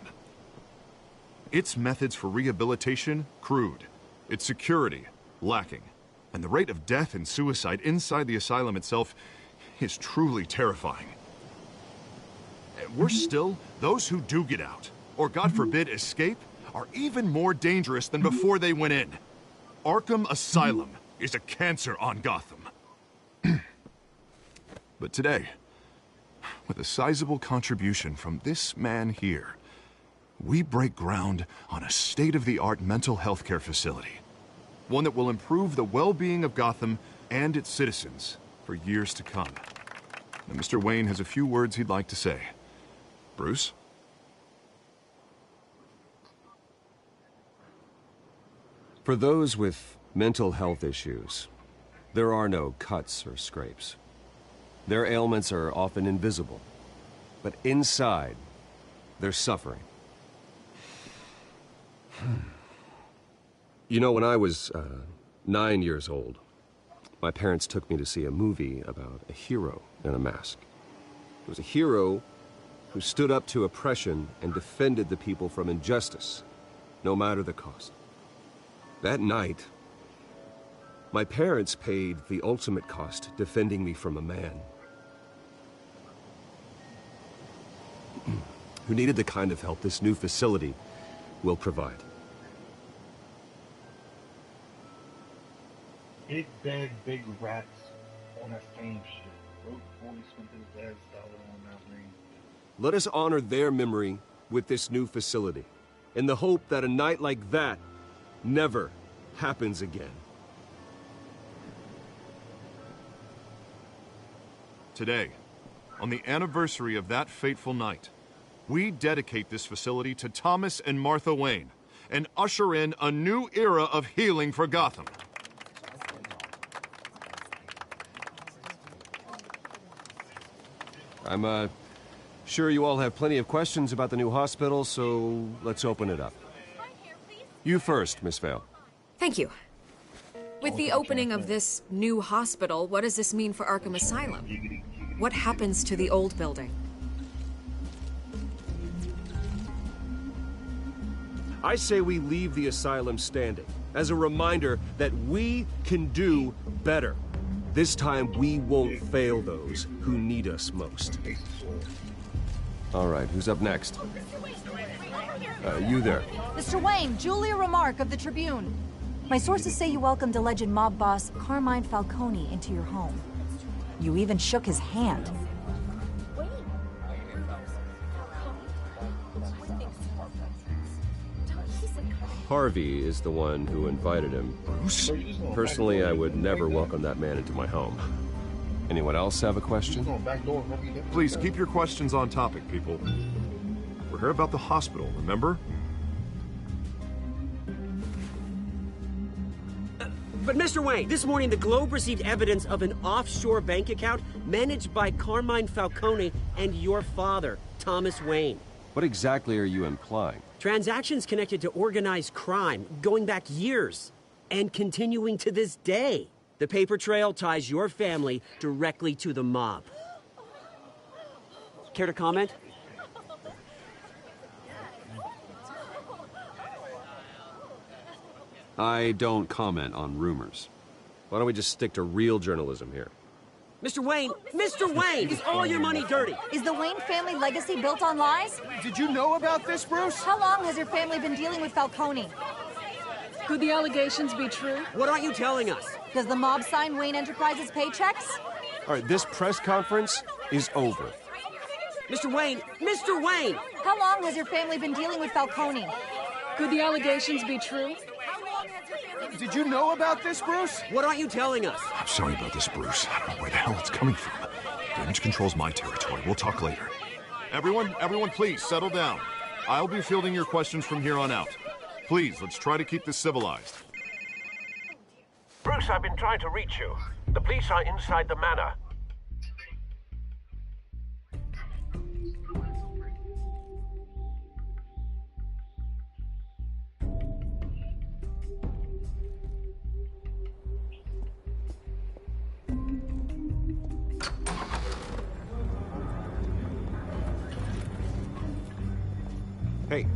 Its methods for rehabilitation, crude. Its security, lacking. And the rate of death and suicide inside the asylum itself is truly terrifying. Worse still, those who do get out, or God forbid escape, are even more dangerous than before they went in. Arkham Asylum is a cancer on Gotham. But today, with a sizable contribution from this man here, we break ground on a state-of-the-art mental health care facility. One that will improve the well-being of Gotham and its citizens for years to come. Now, Mr. Wayne has a few words he'd like to say. Bruce? For those with mental health issues, there are no cuts or scrapes. Their ailments are often invisible, but inside, they're suffering. You know, when I was 9 years old, my parents took me to see a movie about a hero in a mask. It was a hero who stood up to oppression and defended the people from injustice, no matter the cost. That night, my parents paid the ultimate cost defending me from a man who needed the kind of help this new facility will provide. Big bag, big rats on that same shit. Broke boy spent his last dollar on that ring. Let us honor their memory with this new facility, in the hope that a night like that never happens again. Today, on the anniversary of that fateful night, we dedicate this facility to Thomas and Martha Wayne and usher in a new era of healing for Gotham. I'm sure you all have plenty of questions about the new hospital, so let's open it up. You first, Miss Vale. Thank you. With the opening of this new hospital, what does this mean for Arkham Asylum? What happens to the old building? I say we leave the asylum standing, as a reminder that we can do better. This time, we won't fail those who need us most. All right, who's up next? You there. Mr. Wayne, Julia Remark of the Tribune. My sources say you welcomed alleged mob boss Carmine Falcone into your home. You even shook his hand. Harvey is the one who invited him. Bruce? Personally, I would never welcome that man into my home. Anyone else have a question? Please keep your questions on topic, people. We're here about the hospital, remember? But Mr. Wayne, this morning the Globe received evidence of an offshore bank account managed by Carmine Falcone and your father, Thomas Wayne. What exactly are you implying? Transactions connected to organized crime, going back years, and continuing to this day. The paper trail ties your family directly to the mob. Care to comment? I don't comment on rumors. Why don't we just stick to real journalism here? Mr. Wayne, is all your money dirty? Is the Wayne family legacy built on lies? Did you know about this, Bruce? How long has your family been dealing with Falcone? Could the allegations be true? What aren't you telling us? Does the mob sign Wayne Enterprises paychecks? All right, this press conference is over. Mr. Wayne! How long has your family been dealing with Falcone? Could the allegations be true? Did you know about this, Bruce? What aren't you telling us? I'm sorry about this, Bruce. I don't know where the hell it's coming from. Damage control's my territory. We'll talk later. Everyone, please, settle down. I'll be fielding your questions from here on out. Please, let's try to keep this civilized. Bruce, I've been trying to reach you. The police are inside the manor.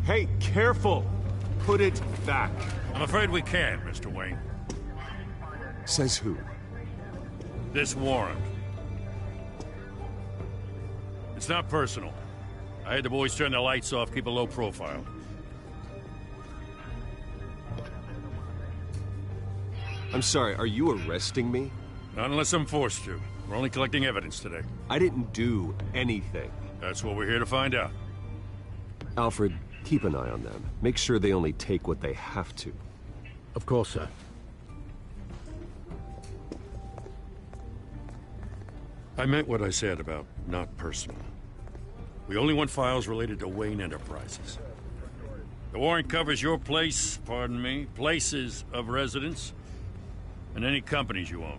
Hey, careful! Put it back. I'm afraid we can't, Mr. Wayne. Says who? This warrant. It's not personal. I had the boys turn the lights off, keep a low profile. I'm sorry, are you arresting me? Not unless I'm forced to. We're only collecting evidence today. I didn't do anything. That's what we're here to find out. Alfred, keep an eye on them. Make sure they only take what they have to. Of course, sir. I meant what I said about not personal. We only want files related to Wayne Enterprises. The warrant covers your places of residence, and any companies you own.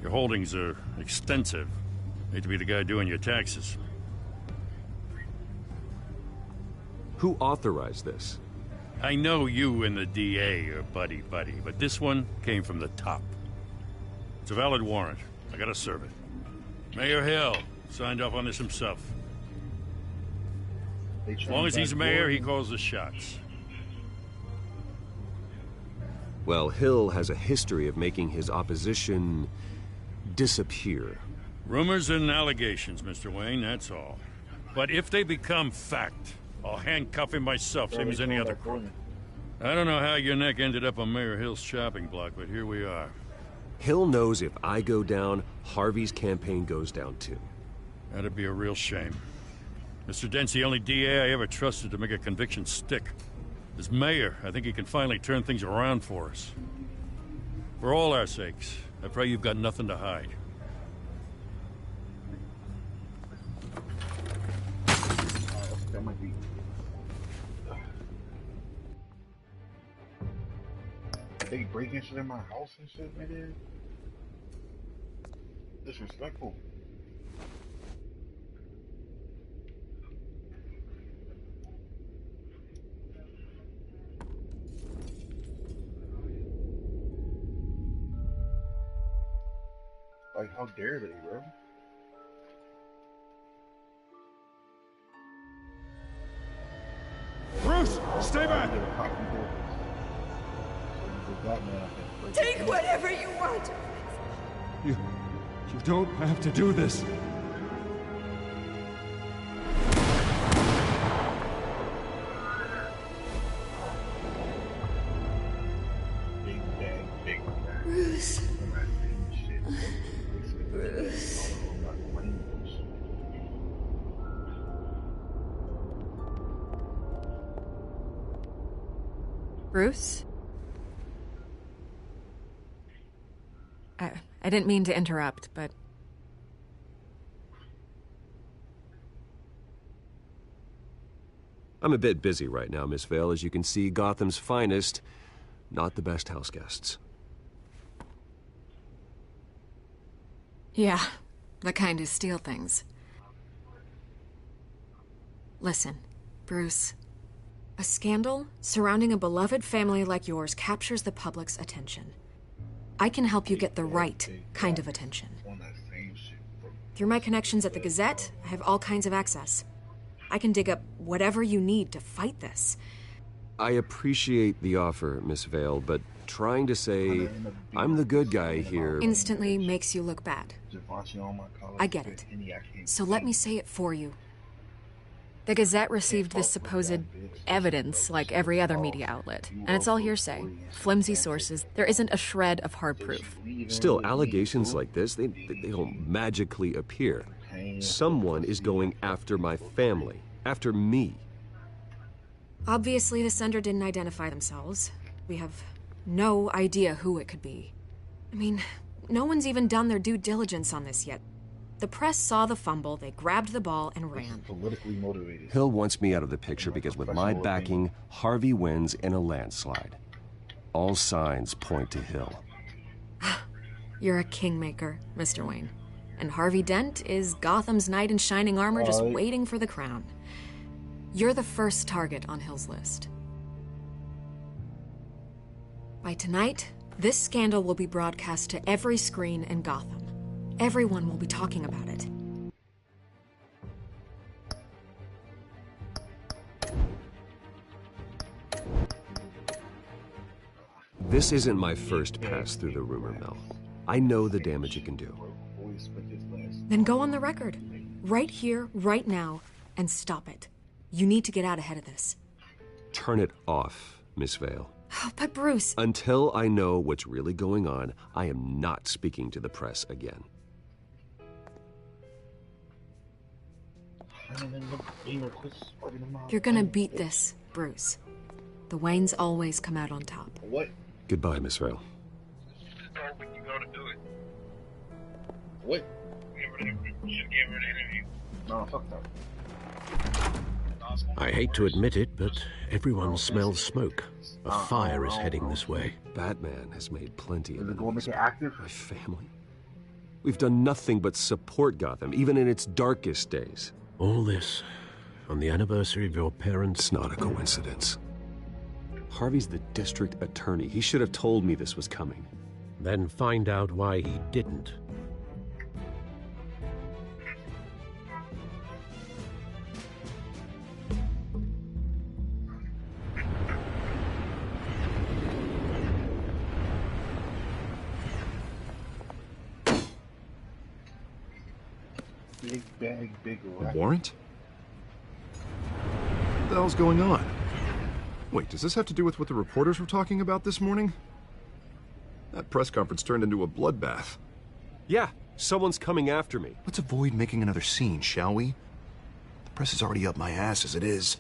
Your holdings are extensive. Hate to be the guy doing your taxes. Who authorized this? I know you and the DA are buddy-buddy, but this one came from the top. It's a valid warrant. I gotta serve it. Mayor Hill signed off on this himself. As long as he's mayor, he calls the shots. Well, Hill has a history of making his opposition disappear. Rumors and allegations, Mr. Wayne, that's all. But if they become fact, I'll handcuff him myself, same as any other crook. I don't know how your neck ended up on Mayor Hill's shopping block, but here we are. Hill knows if I go down, Harvey's campaign goes down too. That'd be a real shame. Mr. Dent's the only DA I ever trusted to make a conviction stick. As mayor, I think he can finally turn things around for us. For all our sakes, I pray you've got nothing to hide. That might be. They breaking shit in my house and shit, nigga. Disrespectful. Like, how dare they, bro? Bruce, stay back! Take whatever you want. You don't have to do this. Bruce. Bruce. Bruce? I didn't mean to interrupt, but... I'm a bit busy right now, Miss Vale. As you can see, Gotham's finest, not the best house guests. Yeah, the kind who steal things. Listen, Bruce. A scandal surrounding a beloved family like yours captures the public's attention. I can help you get the right kind of attention. Through my connections at the Gazette, I have all kinds of access. I can dig up whatever you need to fight this. I appreciate the offer, Miss Vale, but trying to say I'm the good guy here instantly makes you look bad. I get it. So let me say it for you. The Gazette received this supposed evidence like every other media outlet, and it's all hearsay. Flimsy sources. There isn't a shred of hard proof. Still, allegations like this, they don't magically appear. Someone is going after my family, after me. Obviously, the sender didn't identify themselves. We have no idea who it could be. I mean, no one's even done their due diligence on this yet. The press saw the fumble, they grabbed the ball and ran. Politically motivated. Hill wants me out of the picture because with my backing, Harvey wins in a landslide. All signs point to Hill. You're a kingmaker, Mr. Wayne. And Harvey Dent is Gotham's knight in shining armor just waiting for the crown. You're the first target on Hill's list. By tonight, this scandal will be broadcast to every screen in Gotham. Everyone will be talking about it. This isn't my first pass through the rumor mill. I know the damage it can do. Then go on the record. Right here, right now, and stop it. You need to get out ahead of this. Turn it off, Miss Vale. Oh, but Bruce... Until I know what's really going on, I am not speaking to the press again. You're gonna beat this, Bruce. The Waynes always come out on top. What? Goodbye, Miss Vale. What? No, fuck that. I hate to admit it, but everyone smells smoke. A fire is heading this way. Batman has made plenty of enemies. Active? My family. We've done nothing but support Gotham, even in its darkest days. All this on the anniversary of your parents'... It's not a coincidence. Harvey's the district attorney. He should have told me this was coming. Then find out why he didn't. Big bag, big racket. Warrant? What the hell's going on? Wait, does this have to do with what the reporters were talking about this morning? That press conference turned into a bloodbath. Yeah, someone's coming after me. Let's avoid making another scene, shall we? The press is already up my ass as it is.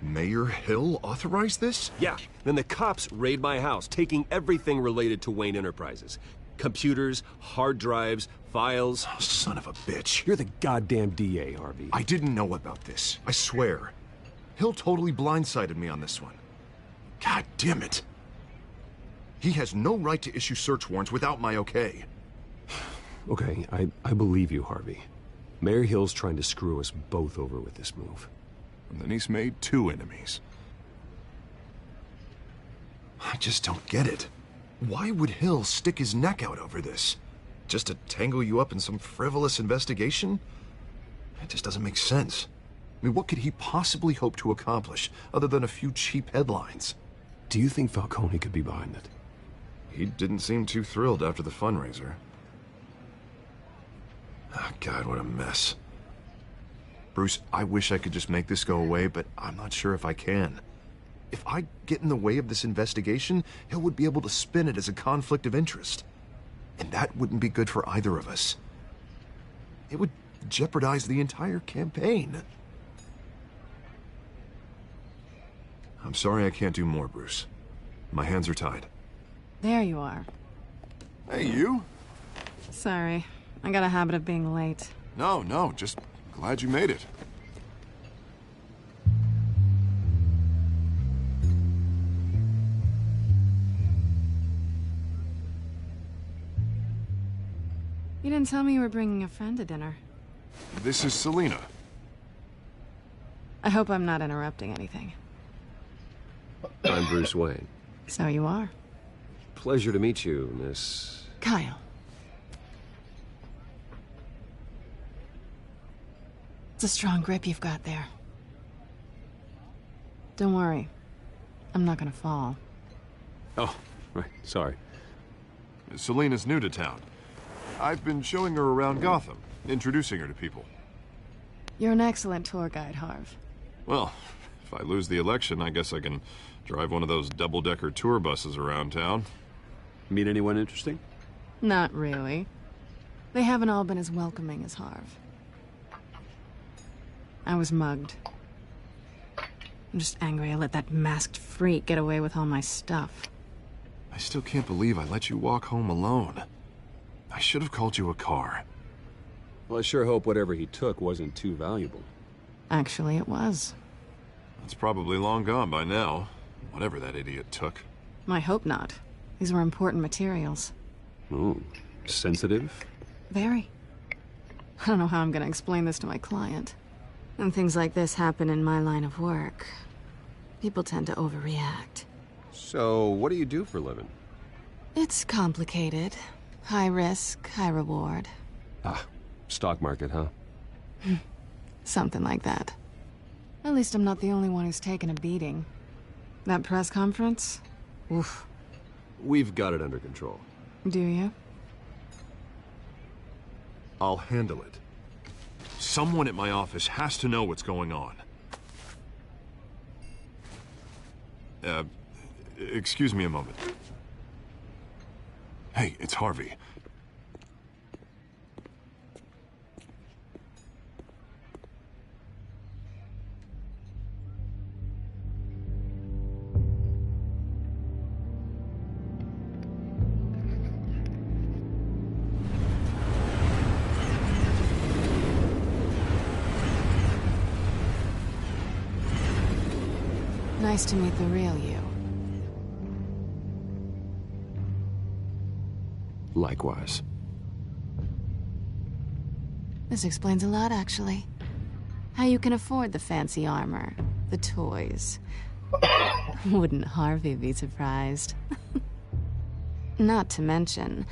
Mayor Hill authorized this? Yeah, then the cops raid my house, taking everything related to Wayne Enterprises. Computers, hard drives, files. Oh, son of a bitch. You're the goddamn DA, Harvey. I didn't know about this. I swear. Hill totally blindsided me on this one. God damn it. He has no right to issue search warrants without my okay. Okay, I believe you, Harvey. Mayor Hill's trying to screw us both over with this move. And then he's made 2 enemies. I just don't get it. Why would Hill stick his neck out over this? Just to tangle you up in some frivolous investigation? It just doesn't make sense. I mean, what could he possibly hope to accomplish other than a few cheap headlines? Do you think Falcone could be behind it? He didn't seem too thrilled after the fundraiser. Oh, God, what a mess. Bruce, I wish I could just make this go away, but I'm not sure if I can. If I get in the way of this investigation, Hill would be able to spin it as a conflict of interest. And that wouldn't be good for either of us. It would jeopardize the entire campaign. I'm sorry I can't do more, Bruce. My hands are tied. There you are. Hey, you? Sorry. I got a habit of being late. No, just glad you made it. You didn't tell me you were bringing a friend to dinner. This is Selina. I hope I'm not interrupting anything. I'm Bruce Wayne. So you are. Pleasure to meet you, Miss... Kyle. It's a strong grip you've got there. Don't worry. I'm not gonna fall. Oh, right. Sorry. Selina's new to town. I've been showing her around Gotham, introducing her to people. You're an excellent tour guide, Harv. Well, if I lose the election, I guess I can drive one of those double-decker tour buses around town. Meet anyone interesting? Not really. They haven't all been as welcoming as Harv. I was mugged. I'm just angry I let that masked freak get away with all my stuff. I still can't believe I let you walk home alone. I should have called you a car. Well, I sure hope whatever he took wasn't too valuable. Actually, it was. It's probably long gone by now, whatever that idiot took. I hope not. These were important materials. Ooh, sensitive? Very. I don't know how I'm gonna explain this to my client. When things like this happen in my line of work, people tend to overreact. So, what do you do for a living? It's complicated. High risk, high reward. Ah, stock market, huh? Something like that. At least I'm not the only one who's taken a beating. That press conference? Oof. We've got it under control. Do you? I'll handle it. Someone at my office has to know what's going on. Excuse me a moment. Hey, it's Harvey. Nice to meet the real you. Likewise. This explains a lot, actually. How you can afford the fancy armor, the toys. Wouldn't Harvey be surprised? Not to mention,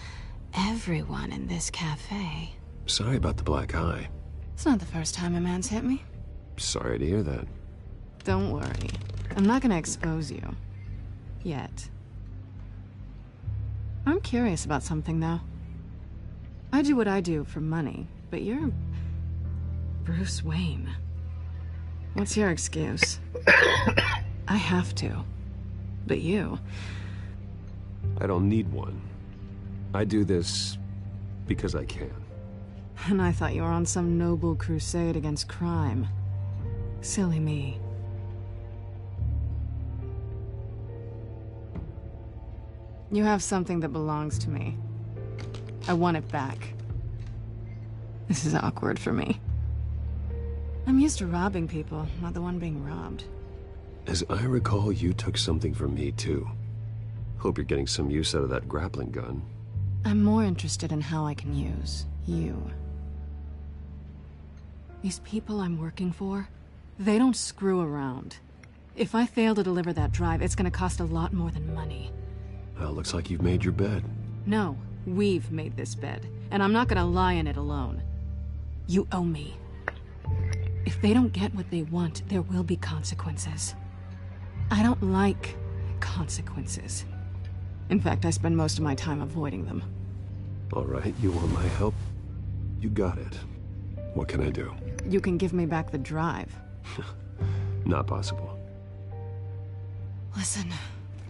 everyone in this cafe. Sorry about the black eye. It's not the first time a man's hit me. Sorry to hear that. Don't worry. I'm not gonna expose you. Yet. I'm curious about something, though. I do what I do for money, but you're... Bruce Wayne. What's your excuse? I have to. But you... I don't need one. I do this because I can. And I thought you were on some noble crusade against crime. Silly me. You have something that belongs to me. I want it back. This is awkward for me. I'm used to robbing people, not the one being robbed. As I recall, you took something from me, too. Hope you're getting some use out of that grappling gun. I'm more interested in how I can use you. These people I'm working for, they don't screw around. If I fail to deliver that drive, it's gonna cost a lot more than money. Well, looks like you've made your bed. No, we've made this bed, and I'm not gonna lie in it alone. You owe me. If they don't get what they want, there will be consequences. I don't like consequences. In fact, I spend most of my time avoiding them. All right, you want my help? You got it. What can I do? You can give me back the drive. Not possible. Listen,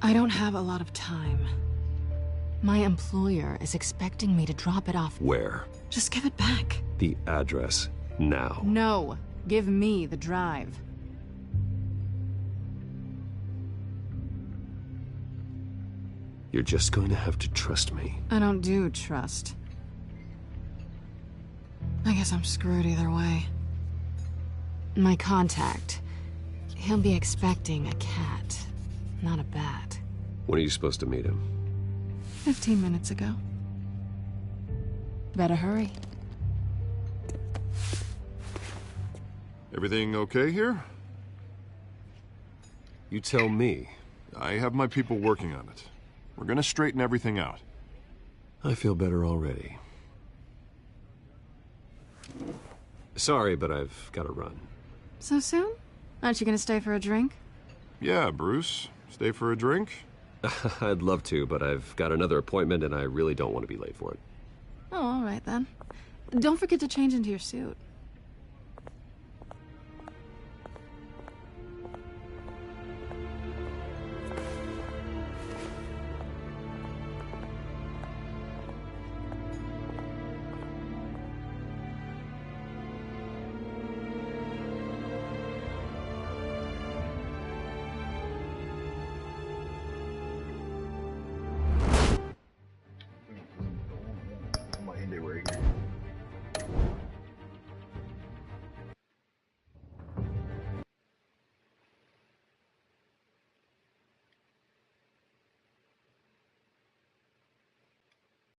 I don't have a lot of time. My employer is expecting me to drop it off. Where? Just give it back. The address, now. No, give me the drive. You're just going to have to trust me. I don't do trust. I guess I'm screwed either way. My contact. He'll be expecting a cat, not a bat. When are you supposed to meet him? 15 minutes ago. Better hurry. Everything okay here? You tell me. I have my people working on it. We're gonna straighten everything out. I feel better already. Sorry, but I've got to run. So soon? Aren't you gonna stay for a drink? Yeah, Bruce. Stay for a drink? I'd love to, but I've got another appointment and I really don't want to be late for it. Oh, all right then. Don't forget to change into your suit.